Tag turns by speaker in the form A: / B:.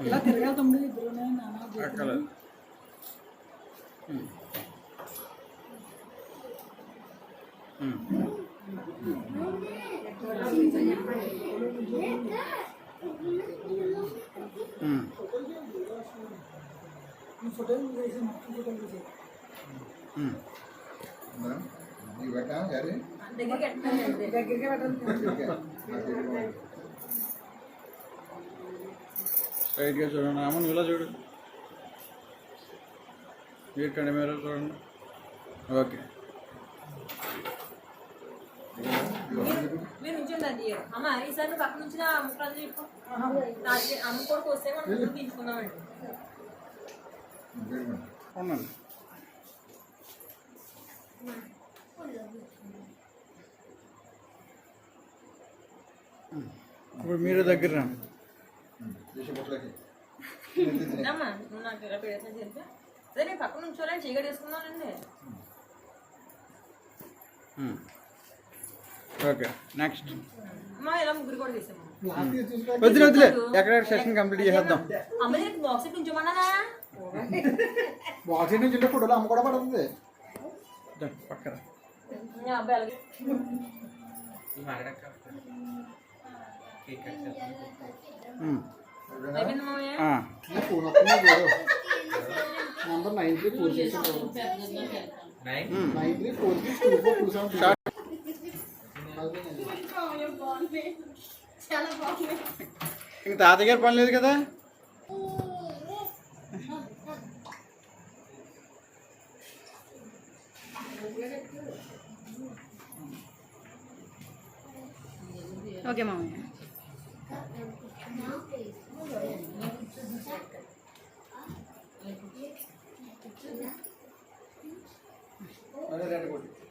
A: ఇలా తిరగాలి తమ్ముడు ఇద్దరునే నాన్న ఫోటో తీసి మొత్తం ఫోటో తీసి దగ్గరికి పెట్టండి
B: స్ట్రైట్గా చూడండి అమ్మ ఇలా చూడు వీటికండి మీరు చూడండి ఓకే
C: మీరు నుంచోండి అమ్మ ఈసారి పక్క నుంచి అమ్మకాలు చెప్పు అమ్మ కొడుకు వస్తే మనం తీసుకుందామండి
B: అవునండి ఇప్పుడు మీరు దగ్గర రండి
C: అమ్మా నువ్వు నాకు ఇలా పెడతాను చెప్పి అదే నేను పక్క నుంచోలేని చీకటి వేసుకున్నానండి
B: ఓకే నెక్స్ట్
C: అమ్మా ఇలా ముగ్గురు కూడా తీసాము
B: వద్దులే వద్దులే ఎక్కడ సెషన్ కంప్లీట్ చేసేద్దాం
C: అమ్మ నేను బాక్స్ నుంచోమన్నానా
A: బాక్స్ నుంచి ఫోటోలు అమ్మ కూడా పడుతుంది
B: పక్కన
C: అబ్బాయి అలాగే అయిపోయింది మామయ్య
A: నంబర్ 9346
B: ఇంక తాతగారు పని లేదు కదా
C: ఓకే మామయ్య
B: రెడ్ కొట్టి